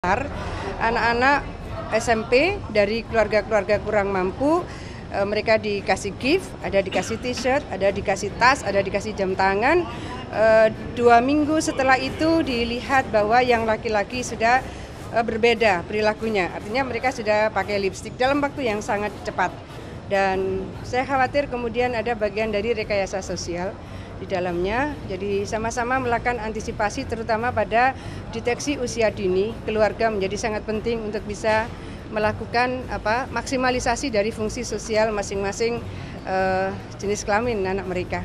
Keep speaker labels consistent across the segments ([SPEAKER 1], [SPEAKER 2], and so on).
[SPEAKER 1] Anak-anak SMP dari keluarga-keluarga kurang mampu, mereka dikasih gift, ada dikasih t-shirt, ada dikasih tas, ada dikasih jam tangan. 2 minggu setelah itu dilihat bahwa yang laki-laki sudah berbeda perilakunya, artinya mereka sudah pakai lipstik dalam waktu yang sangat cepat. Dan saya khawatir kemudian ada bagian dari rekayasa sosial di dalamnya. Jadi sama-sama melakukan antisipasi terutama pada deteksi usia dini. Keluarga menjadi sangat penting untuk bisa melakukan maksimalisasi dari fungsi sosial masing-masing jenis kelamin anak mereka.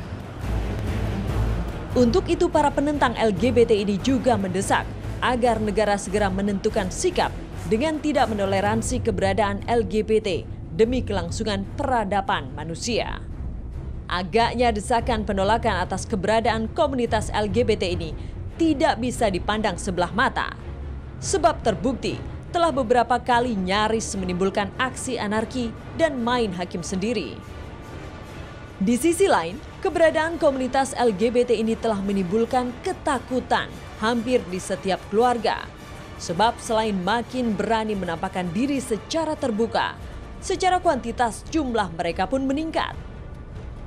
[SPEAKER 2] Untuk itu para penentang LGBT ini juga mendesak agar negara segera menentukan sikap dengan tidak menoleransi keberadaan LGBT demi kelangsungan peradaban manusia. Agaknya desakan penolakan atas keberadaan komunitas LGBT ini tidak bisa dipandang sebelah mata. Sebab terbukti telah beberapa kali nyaris menimbulkan aksi anarki dan main hakim sendiri. Di sisi lain, keberadaan komunitas LGBT ini telah menimbulkan ketakutan hampir di setiap keluarga. Sebab selain makin berani menampakkan diri secara terbuka, secara kuantitas jumlah mereka pun meningkat.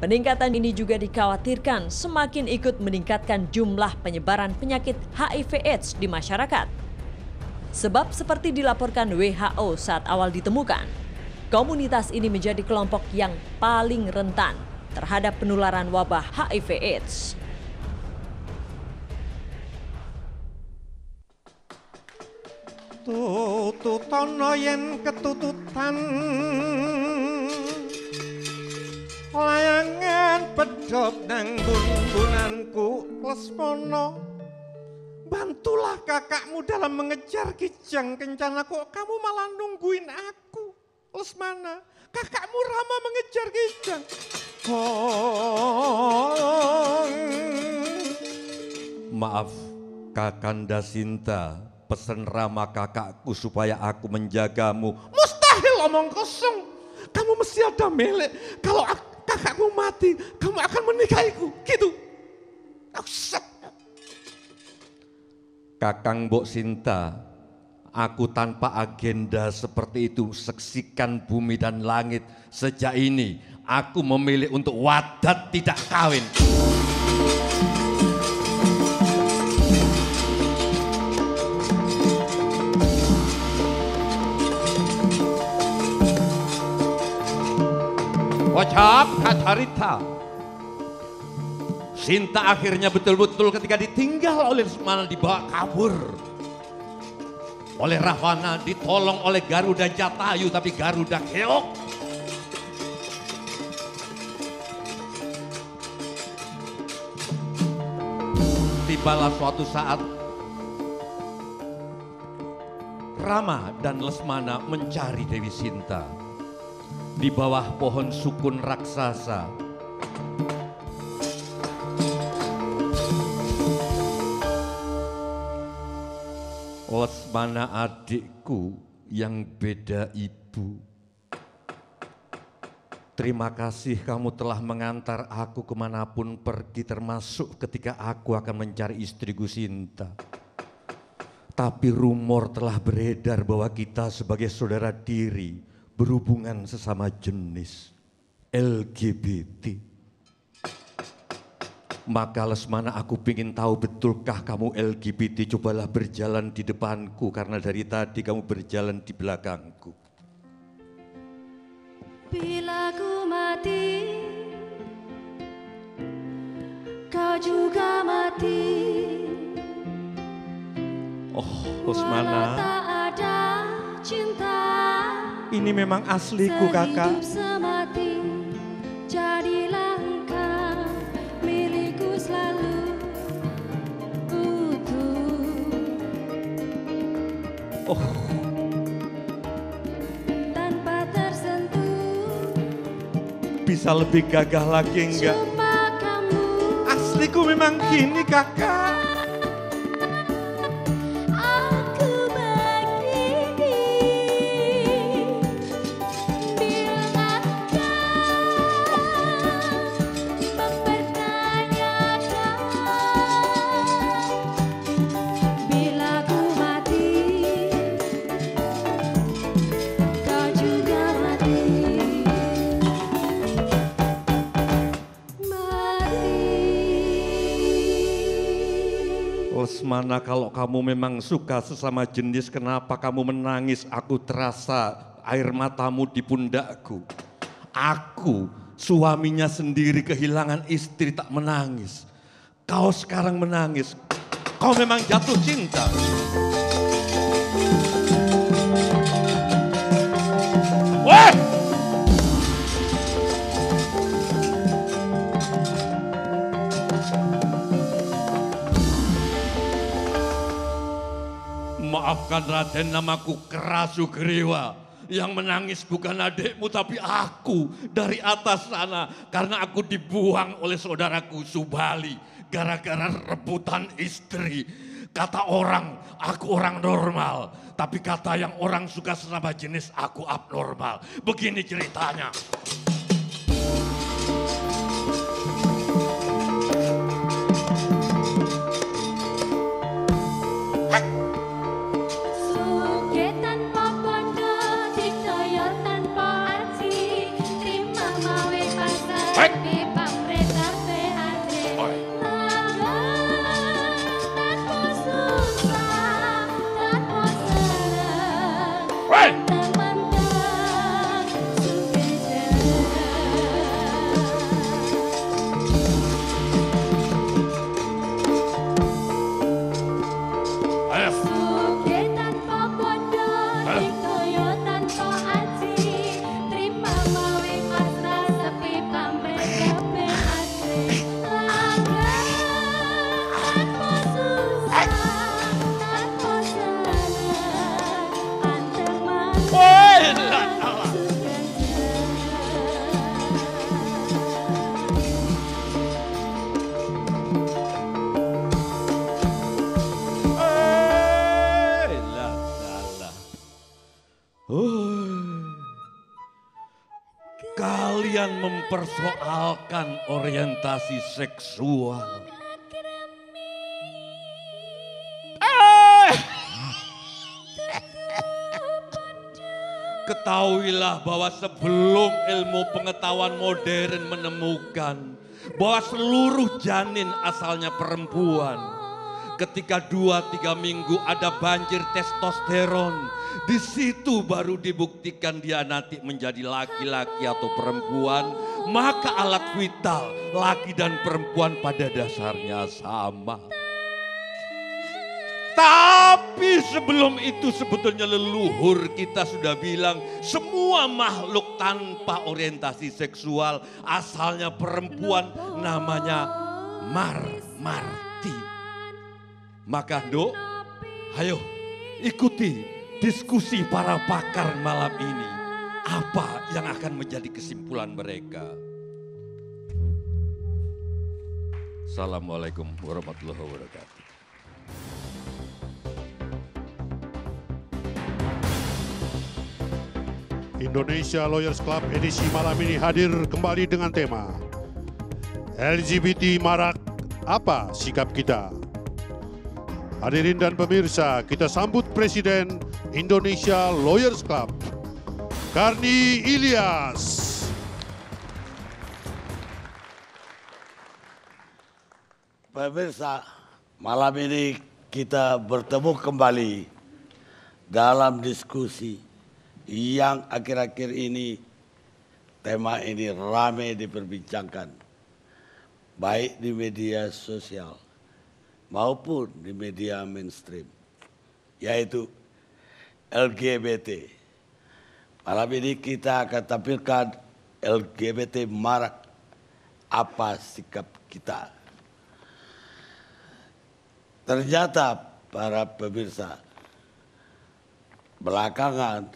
[SPEAKER 2] Peningkatan ini juga dikhawatirkan semakin ikut meningkatkan jumlah penyebaran penyakit HIV/AIDS di masyarakat. Sebab seperti dilaporkan WHO saat awal ditemukan, komunitas ini menjadi kelompok yang paling rentan terhadap penularan wabah HIV/AIDS.
[SPEAKER 3] Tututono yen ketututan layangan pedhot nang bunbunanku Lesmana, bantulah kakakmu dalam mengejar kijang kencana. Kok kamu malah nungguin aku, Lesmana? Kakakmu Rama mengejar kijang. Maaf, Kakanda Sinta, pesen Rama kakakku supaya aku menjagamu. Mustahil omong kosong. Kamu mesti ada milik. Kalau kakakmu mati, kamu akan menikahiku, gitu. Kakang Mbok Sinta, aku tanpa agenda seperti itu. Saksikan bumi dan langit. Sejak ini, aku memilih untuk wadat tidak kawin. Wajab Katarita. Sinta akhirnya betul-betul ketika ditinggal oleh Lesmana dibawa kabur oleh Rahwana, ditolong oleh Garuda Jatayu, tapi Garuda keok. Tibalah suatu saat Rama dan Lesmana mencari Dewi Sinta di bawah pohon sukun raksasa. Lesmana adikku yang beda ibu, terima kasih kamu telah mengantar aku kemanapun pergi, termasuk ketika aku akan mencari istriku Sinta. Tapi rumor telah beredar bahwa kita sebagai saudara tiri berhubungan sesama jenis LGBT. Maka Lesmana, aku ingin tahu betulkah kamu LGBT? Cobalah berjalan di depanku, karena dari tadi kamu berjalan di belakangku.
[SPEAKER 4] Bila ku mati, kau juga mati.
[SPEAKER 3] Oh, Lesmana,
[SPEAKER 4] tak ada cinta,
[SPEAKER 3] ini memang asliku, kakak.
[SPEAKER 4] sehidup semati, jadilah engkau milikku selalu utuh.
[SPEAKER 3] Oh,
[SPEAKER 4] Tanpa tersentuh,
[SPEAKER 3] bisa lebih gagah lagi enggak?
[SPEAKER 4] cuma kamu.
[SPEAKER 3] Asliku memang gini, kakak.
[SPEAKER 4] Aku begini bila kau mempertanyakan. Bila ku mati,
[SPEAKER 3] Lesmana, kalau kamu memang suka sesama jenis, kenapa kamu menangis? Aku terasa air matamu di pundakku. Aku, suaminya sendiri kehilangan istri, tak menangis. Kau sekarang menangis. Kau memang jatuh cinta. Weh! Maafkan Raden, namaku Kerasu Griwa. Yang menangis bukan adikmu tapi aku dari atas sana. Karena aku dibuang oleh saudaraku Subali. Gara-gara rebutan istri. Kata orang, aku orang normal. Tapi kata yang orang suka sesama jenis, aku abnormal. Begini ceritanya.
[SPEAKER 4] Suge tanpa bondo, dikdaya tanpa aji, terima mawe pasar, tapi pamrih sampe hati. Tanpa susah, tanpa senang, mantap-mantap, suge jalan. Suge tanpa bondo, dikdaya tanpa aji, terima mawe pasrah, sepi pamrih kabeh asri. Langgang tanpa susah, tanpa senang, anteng-manteng, suge
[SPEAKER 3] Kalian mempersoalkan orientasi seksual. Ketahuilah bahwa sebelum ilmu pengetahuan modern menemukan bahwa seluruh janin asalnya perempuan. Ketika 2-3 minggu ada banjir testosteron, di situ baru dibuktikan dia nanti menjadi laki-laki atau perempuan. Maka alat vital laki dan perempuan pada dasarnya sama. Tapi sebelum itu sebetulnya leluhur kita sudah bilang semua makhluk tanpa orientasi seksual asalnya perempuan, namanya Marti. Maka Dok, ayo ikuti diskusi para pakar malam ini. Apa yang akan menjadi kesimpulan mereka? Assalamualaikum warahmatullahi wabarakatuh.
[SPEAKER 5] Indonesia Lawyers Club edisi malam ini hadir kembali dengan tema LGBT marak, apa sikap kita? Hadirin dan pemirsa, kita sambut Presiden Indonesia Lawyers Club, Karni Ilyas.
[SPEAKER 6] Pemirsa, malam ini kita bertemu kembali dalam diskusi yang akhir-akhir ini tema ini ramai diperbincangkan, baik di media sosial maupun di media mainstream, yaitu LGBT. Malam ini kita akan tampilkan LGBT marak, apa sikap kita. Ternyata para pemirsa, belakangan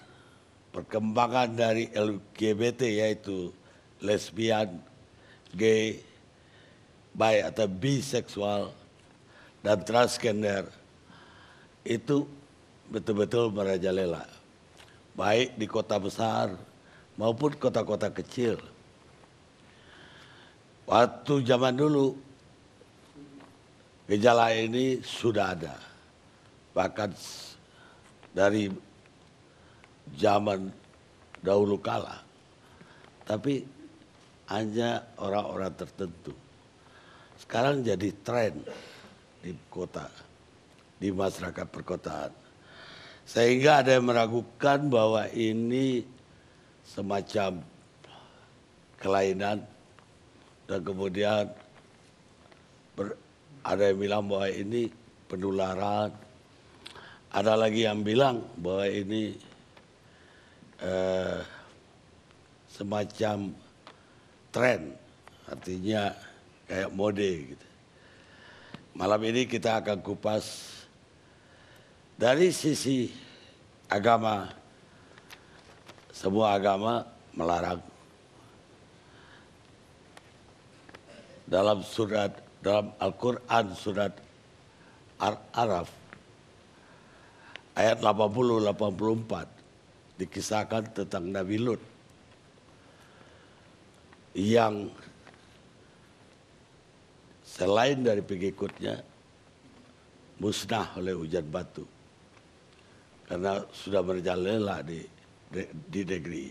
[SPEAKER 6] perkembangan dari LGBT yaitu lesbian, gay, bi atau biseksual, dan transgender itu betul-betul merajalela, baik di kota besar maupun kota-kota kecil. Waktu zaman dulu gejala ini sudah ada, bahkan dari zaman dahulu kala, tapi hanya orang-orang tertentu. Sekarang jadi tren di kota. di masyarakat perkotaan. Sehingga ada yang meragukan bahwa ini semacam kelainan dan kemudian ada yang bilang bahwa ini penularan. Ada lagi yang bilang bahwa ini semacam tren, artinya kayak mode gitu. Malam ini kita akan kupas dari sisi agama. Semua agama melarang. Dalam Al-Quran surat Al-Araf ayat 80-84 dikisahkan tentang Nabi Lut yang selain dari pengikutnya musnah oleh hujan batu karena sudah merajalela di negeri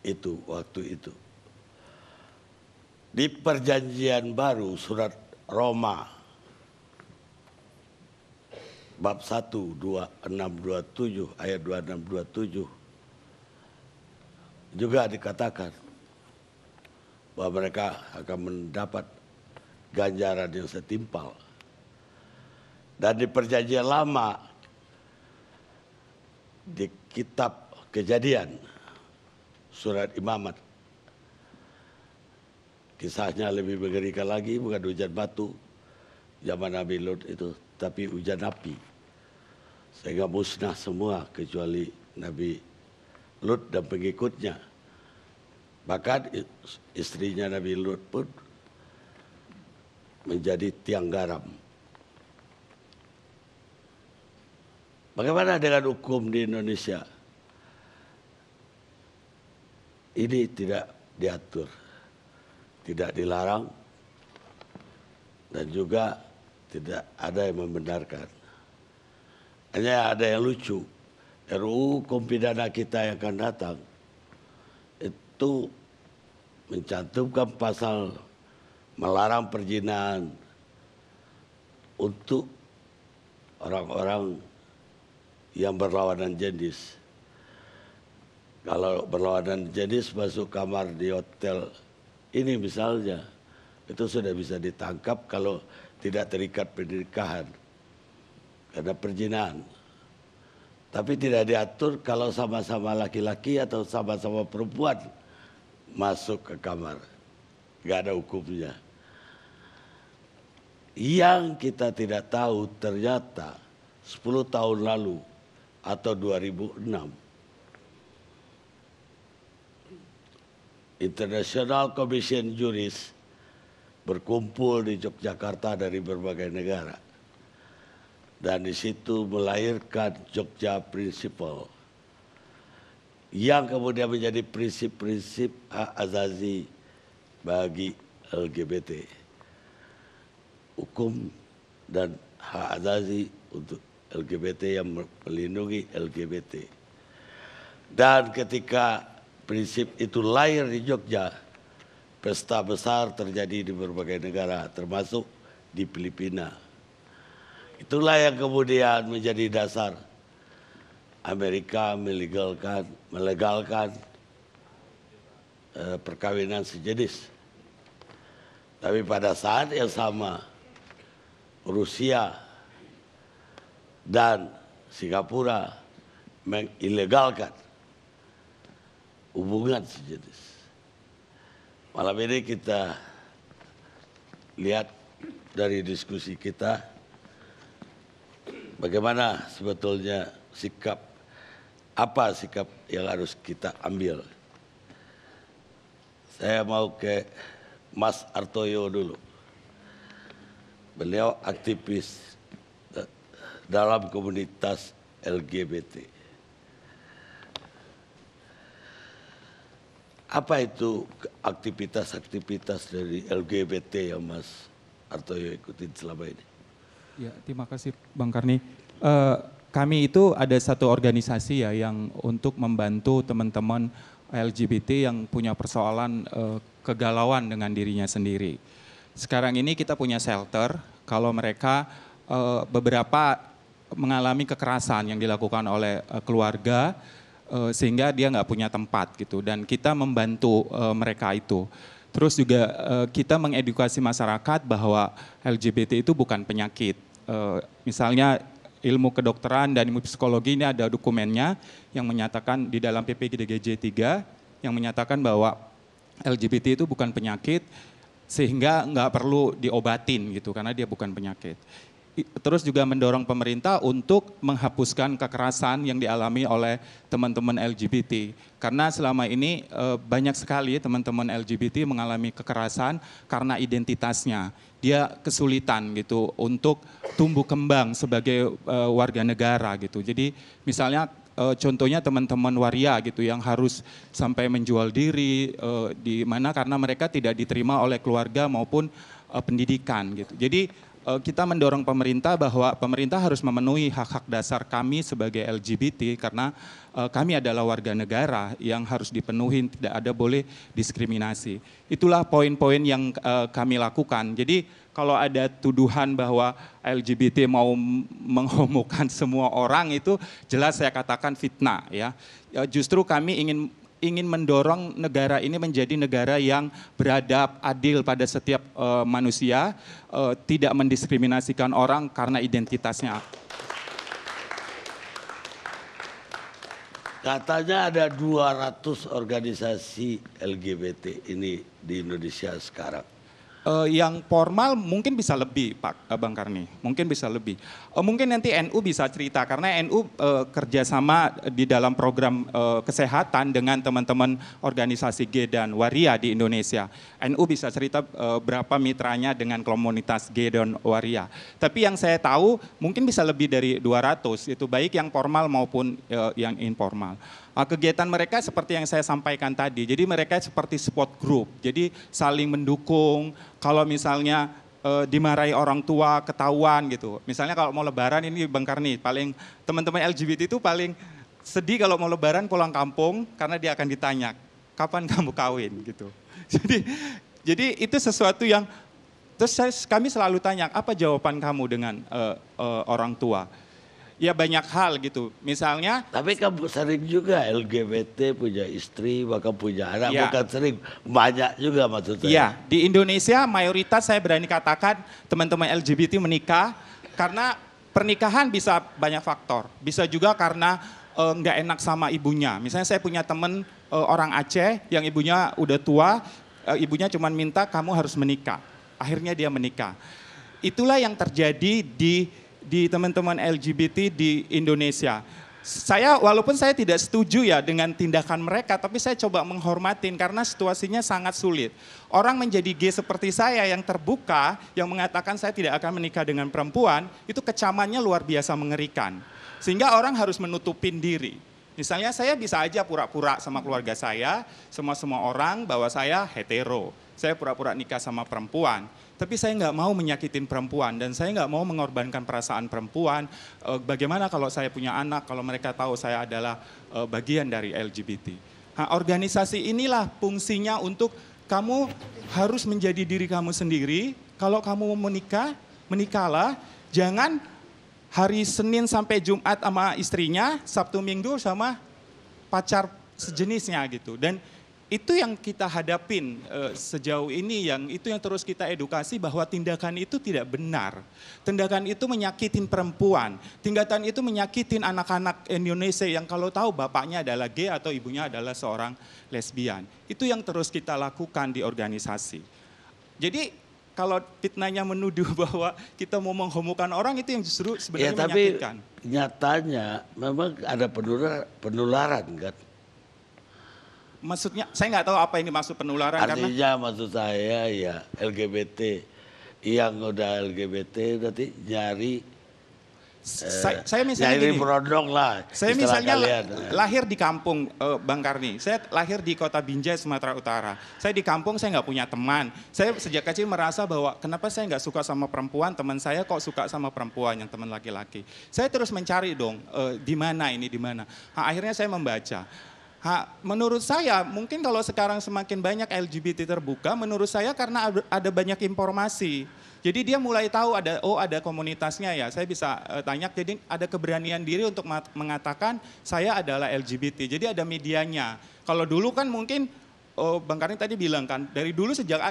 [SPEAKER 6] itu waktu itu. Di perjanjian baru surat Roma bab 1, 26, 27, ayat 26, 27 juga dikatakan bahwa mereka akan mendapat ganjaran yang setimpal. Dan di perjanjian lama di kitab Kejadian surat Imamat kisahnya lebih mengerikan lagi, bukan hujan batu zaman Nabi Lut itu, tapi hujan api. Sehingga musnah semua kecuali Nabi Lut dan pengikutnya. Bahkan istrinya Nabi Lut pun menjadi tiang garam. Bagaimana dengan hukum di Indonesia? Ini tidak diatur, tidak dilarang, dan juga tidak ada yang membenarkan. Hanya ada yang lucu. RUU Hukum Pidana kita yang akan datang itu mencantumkan pasal melarang perzinahan untuk orang-orang yang berlawanan jenis. Kalau berlawanan jenis masuk kamar di hotel ini misalnya, itu sudah bisa ditangkap kalau tidak terikat pernikahan karena perzinahan. Tapi tidak diatur kalau sama-sama laki-laki atau sama-sama perempuan masuk ke kamar. Nggak ada hukumnya. Yang kita tidak tahu ternyata 10 tahun lalu atau 2006 International Commission Juris berkumpul di Yogyakarta dari berbagai negara. Dan di situ melahirkan Jogja Principle yang kemudian menjadi prinsip-prinsip hak asasi bagi LGBT. Hukum dan hak asasi untuk LGBT yang melindungi LGBT. Dan ketika prinsip itu lahir di Jogja, pesta besar terjadi di berbagai negara, termasuk di Filipina. Itulah yang kemudian menjadi dasar Amerika melegalkan perkawinan sejenis. Tapi pada saat yang sama, Rusia dan Singapura mengilegalkan hubungan sejenis. Malam ini kita lihat dari diskusi kita bagaimana sebetulnya apa sikap yang harus kita ambil. Saya mau ke Mas Artoyo dulu. Beliau aktivis dalam komunitas LGBT. Apa itu aktivitas-aktivitas dari LGBT yang Mas Artoyo ikutin selama ini?
[SPEAKER 7] Ya, terima kasih Bang Karni. Kami itu ada satu organisasi ya yang untuk membantu teman-teman LGBT yang punya persoalan kegalauan dengan dirinya sendiri. Sekarang ini kita punya shelter, kalau mereka beberapa mengalami kekerasan yang dilakukan oleh keluarga sehingga dia nggak punya tempat gitu, dan kita membantu mereka itu. Terus juga kita mengedukasi masyarakat bahwa LGBT itu bukan penyakit. Misalnya ilmu kedokteran dan ilmu psikologi ini ada dokumennya yang menyatakan di dalam PPDGJ 3 yang menyatakan bahwa LGBT itu bukan penyakit sehingga nggak perlu diobatin gitu karena dia bukan penyakit. Terus juga mendorong pemerintah untuk menghapuskan kekerasan yang dialami oleh teman-teman LGBT. Karena selama ini banyak sekali teman-teman LGBT mengalami kekerasan karena identitasnya. Dia kesulitan gitu untuk tumbuh kembang sebagai warga negara gitu. Jadi misalnya contohnya teman-teman waria gitu yang harus sampai menjual diri di mana karena mereka tidak diterima oleh keluarga maupun pendidikan gitu. Jadi kita mendorong pemerintah bahwa pemerintah harus memenuhi hak-hak dasar kami sebagai LGBT karena kami adalah warga negara yang harus dipenuhi, tidak ada boleh diskriminasi. Itulah poin-poin yang kami lakukan. Jadi kalau ada tuduhan bahwa LGBT mau menghomokan semua orang itu jelas saya katakan fitnah ya. Justru kami ingin mendorong negara ini menjadi negara yang beradab, adil pada setiap manusia, tidak mendiskriminasikan orang karena identitasnya.
[SPEAKER 6] Katanya ada 200 organisasi LGBT ini di Indonesia sekarang.
[SPEAKER 7] Yang formal mungkin bisa lebih Pak Bang Karni, mungkin bisa lebih. Mungkin nanti NU bisa cerita karena NU kerjasama di dalam program kesehatan dengan teman-teman organisasi G dan Waria di Indonesia. NU bisa cerita berapa mitranya dengan komunitas G dan Waria. Tapi yang saya tahu mungkin bisa lebih dari 200, itu baik yang formal maupun yang informal. Kegiatan mereka seperti yang saya sampaikan tadi, jadi mereka seperti support group, jadi saling mendukung. Kalau misalnya dimarahi orang tua, ketahuan gitu. Misalnya kalau mau lebaran ini Bang Karni, paling teman-teman LGBT itu paling sedih kalau mau lebaran pulang kampung karena dia akan ditanya, kapan kamu kawin gitu. Jadi itu sesuatu yang, terus kami selalu tanya, apa jawaban kamu dengan orang tua? Ya banyak hal gitu, misalnya.
[SPEAKER 6] Tapi kamu sering juga LGBT punya istri, bahkan punya anak,
[SPEAKER 7] ya.
[SPEAKER 6] Bukan sering, banyak juga maksud saya.
[SPEAKER 7] Iya, di Indonesia mayoritas saya berani katakan teman-teman LGBT menikah karena pernikahan bisa banyak faktor. Bisa juga karena nggak enak sama ibunya. Misalnya saya punya teman orang Aceh yang ibunya udah tua, ibunya cuma minta kamu harus menikah. Akhirnya dia menikah. Itulah yang terjadi di teman-teman LGBT di Indonesia. Saya walaupun saya tidak setuju ya dengan tindakan mereka, tapi saya coba menghormatin karena situasinya sangat sulit. Orang menjadi gay seperti saya yang terbuka, yang mengatakan saya tidak akan menikah dengan perempuan, itu kecamannya luar biasa mengerikan. Sehingga orang harus menutupin diri. Misalnya saya bisa aja pura-pura sama keluarga saya, semua orang bahwa saya hetero. Saya pura-pura nikah sama perempuan. Tapi saya nggak mau menyakitin perempuan dan saya nggak mau mengorbankan perasaan perempuan. Bagaimana kalau saya punya anak, kalau mereka tahu saya adalah bagian dari LGBT. Nah, organisasi inilah fungsinya untuk kamu harus menjadi diri kamu sendiri. Kalau kamu mau menikah, menikahlah. Jangan hari Senin sampai Jumat sama istrinya, Sabtu Minggu sama pacar sejenisnya gitu. Dan itu yang kita hadapin sejauh ini, yang itu yang terus kita edukasi bahwa tindakan itu tidak benar. Tindakan itu menyakitin perempuan, tindakan itu menyakitin anak-anak Indonesia yang kalau tahu bapaknya adalah gay atau ibunya adalah seorang lesbian. Itu yang terus kita lakukan di organisasi. Jadi kalau fitnahnya menuduh bahwa kita mau menghomokan orang itu yang justru sebenarnya menyakitkan.
[SPEAKER 6] Tapi nyatanya memang ada penularan kan?
[SPEAKER 7] Maksudnya, saya nggak tahu apa ini maksud penularan.
[SPEAKER 6] Artinya maksud saya ya LGBT, yang udah LGBT nanti nyari,
[SPEAKER 7] saya misalnya
[SPEAKER 6] nyari
[SPEAKER 7] gini,
[SPEAKER 6] produk lah.
[SPEAKER 7] Saya misalnya
[SPEAKER 6] kalian.
[SPEAKER 7] lahir di kampung Bang Karni, saya lahir di kota Binjai, Sumatera Utara. Saya di kampung, saya nggak punya teman. Saya sejak kecil merasa bahwa kenapa saya nggak suka sama perempuan, teman saya kok suka sama perempuan yang teman laki-laki. Saya terus mencari dong, di mana ini, di mana. Nah, akhirnya saya membaca. Menurut saya mungkin kalau sekarang semakin banyak LGBT terbuka, menurut saya karena ada banyak informasi. Jadi dia mulai tahu ada komunitasnya ya. Saya bisa tanya, jadi ada keberanian diri untuk mengatakan saya adalah LGBT. Jadi ada medianya. Kalau dulu kan mungkin Bang Karni tadi bilang kan, dari dulu sejak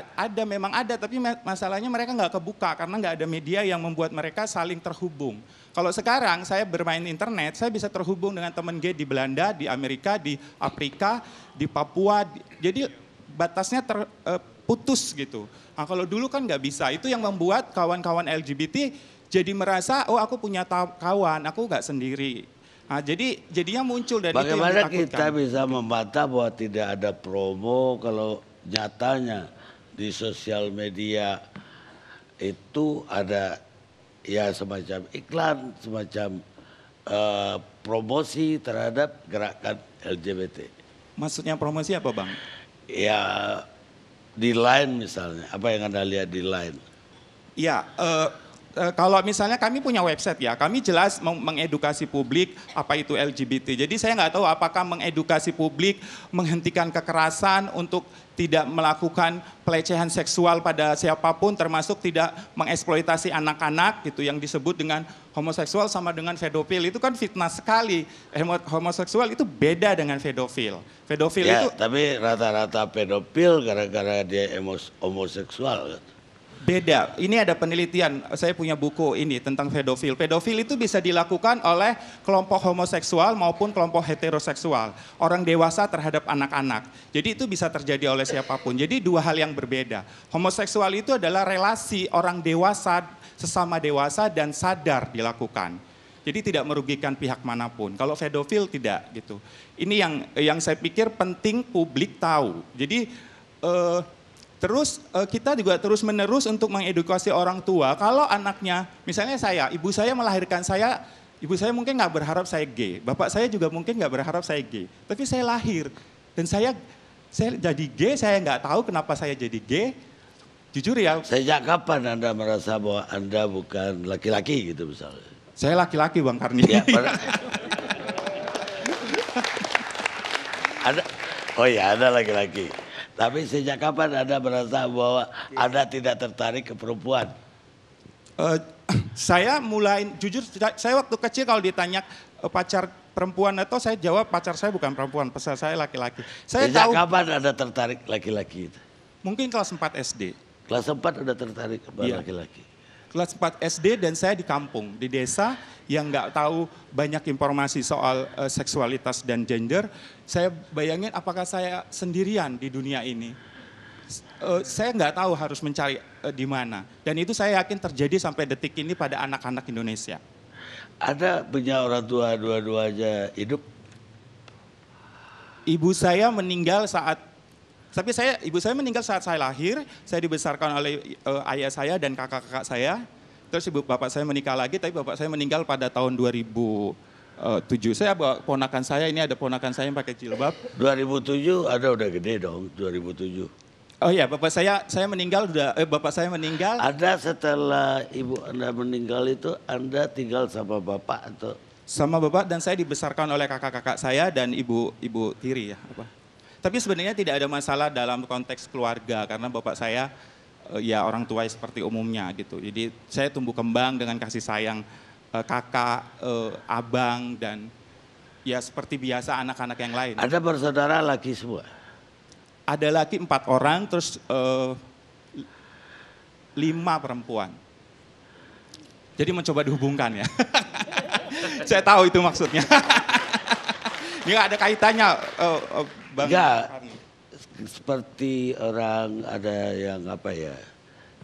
[SPEAKER 7] memang ada, tapi masalahnya mereka nggak kebuka karena nggak ada media yang membuat mereka saling terhubung. Kalau sekarang saya bermain internet, saya bisa terhubung dengan teman gay di Belanda, di Amerika, di Afrika, di Papua. Jadi batasnya terputus gitu. Nah, kalau dulu kan nggak bisa, itu yang membuat kawan-kawan LGBT jadi merasa, oh aku punya kawan, aku nggak sendiri. Nah, jadinya muncul dari
[SPEAKER 6] bagaimana
[SPEAKER 7] itu yang
[SPEAKER 6] kita bisa membantah bahwa tidak ada promo kalau nyatanya di sosial media itu ada ya semacam iklan, semacam promosi terhadap gerakan LGBT.
[SPEAKER 7] Maksudnya promosi apa Bang?
[SPEAKER 6] Ya di Line misalnya, apa yang Anda lihat di Line?
[SPEAKER 7] Ya, kalau misalnya kami punya website ya, kami jelas mengedukasi publik apa itu LGBT. Jadi saya nggak tahu apakah mengedukasi publik, menghentikan kekerasan untuk tidak melakukan pelecehan seksual pada siapapun, termasuk tidak mengeksploitasi anak-anak gitu, yang disebut dengan homoseksual sama dengan pedofil. Itu kan fitnah sekali. Homoseksual itu beda dengan pedofil. Pedofil
[SPEAKER 6] ya,
[SPEAKER 7] itu...
[SPEAKER 6] tapi rata-rata pedofil gara-gara dia homoseksual kan?
[SPEAKER 7] Beda, ini ada penelitian, saya punya buku ini tentang pedofil. Pedofil itu bisa dilakukan oleh kelompok homoseksual maupun kelompok heteroseksual. Orang dewasa terhadap anak-anak. Jadi itu bisa terjadi oleh siapapun. Jadi dua hal yang berbeda. Homoseksual itu adalah relasi orang dewasa, sesama dewasa dan sadar dilakukan. Jadi tidak merugikan pihak manapun. Kalau pedofil tidak gitu. Ini yang saya pikir penting publik tahu. Jadi... Terus kita juga terus-menerus untuk mengedukasi orang tua. Kalau anaknya, misalnya ibu saya melahirkan saya, ibu saya mungkin nggak berharap saya gay. Bapak saya juga mungkin nggak berharap saya gay. Tapi saya lahir dan saya jadi gay, saya nggak tahu kenapa saya jadi gay. Jujur ya.
[SPEAKER 6] Sejak kapan Anda merasa bahwa Anda bukan laki-laki gitu misalnya?
[SPEAKER 7] Saya laki-laki Bang Karni. Ya,
[SPEAKER 6] ada laki-laki. Tapi sejak kapan Anda merasa bahwa Anda tidak tertarik ke perempuan?
[SPEAKER 7] Saya mulai, jujur saya waktu kecil kalau ditanya pacar perempuan atau saya jawab pacar saya bukan perempuan, pacar saya laki-laki.
[SPEAKER 6] Sejak kapan Anda tertarik laki-laki itu?
[SPEAKER 7] Mungkin kelas 4 SD.
[SPEAKER 6] Kelas 4 Anda tertarik kepada laki-laki?
[SPEAKER 7] Kelas 4 SD dan saya di kampung, di desa yang nggak tahu banyak informasi soal seksualitas dan gender. Saya bayangin apakah saya sendirian di dunia ini. Saya nggak tahu harus mencari di mana. Dan itu saya yakin terjadi sampai detik ini pada anak-anak Indonesia.
[SPEAKER 6] Ada punya orang tua dua-duanya hidup?
[SPEAKER 7] Ibu saya meninggal ibu saya meninggal saat saya lahir, saya dibesarkan oleh ayah saya dan kakak-kakak saya. Terus bapak saya menikah lagi, tapi bapak saya meninggal pada tahun 2007. Saya bawa ponakan saya, ini ada ponakan saya yang pakai jilbab.
[SPEAKER 6] 2007 Anda udah gede dong, 2007.
[SPEAKER 7] Oh iya, bapak saya meninggal
[SPEAKER 6] Anda setelah ibu Anda meninggal itu Anda tinggal sama bapak atau?
[SPEAKER 7] Sama bapak, dan saya dibesarkan oleh kakak-kakak saya dan ibu tiri ya. Tapi sebenarnya tidak ada masalah dalam konteks keluarga karena bapak saya ya orang tua seperti umumnya gitu. Jadi saya tumbuh kembang dengan kasih sayang kakak, abang dan ya seperti biasa anak-anak yang lain.
[SPEAKER 6] Ada bersaudara laki semua?
[SPEAKER 7] Ada laki 4 orang, terus 5 perempuan. Jadi mencoba dihubungkan ya. Saya tahu itu maksudnya. Ini nggak ada kaitannya. Bang.
[SPEAKER 6] Enggak, seperti orang ada yang apa ya,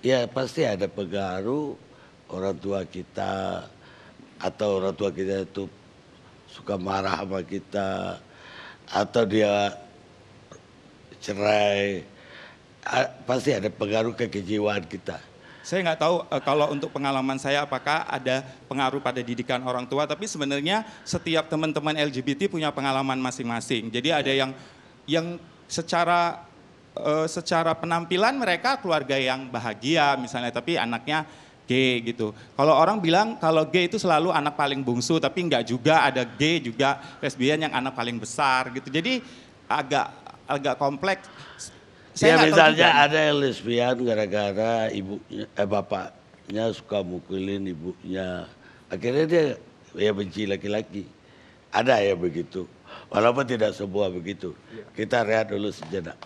[SPEAKER 6] ya pasti ada pengaruh orang tua kita atau orang tua kita itu suka marah sama kita atau dia cerai, pasti ada pengaruh ke kejiwaan kita.
[SPEAKER 7] Saya nggak tahu kalau untuk pengalaman saya apakah ada pengaruh pada didikan orang tua, tapi sebenarnya setiap teman-teman LGBT punya pengalaman masing-masing. Jadi ada yang secara penampilan mereka keluarga yang bahagia misalnya, tapi anaknya gay gitu. Kalau orang bilang kalau gay itu selalu anak paling bungsu, tapi enggak juga, ada gay juga lesbian yang anak paling besar gitu. Jadi agak kompleks. Saya nggak tahu
[SPEAKER 6] misalnya
[SPEAKER 7] juga.
[SPEAKER 6] ada yang lesbian gara-gara ibunya, bapaknya suka mukulin ibunya. Akhirnya dia ya benci laki-laki. Ada ya begitu. Walaupun tidak semua begitu. Kita rehat dulu sejenak.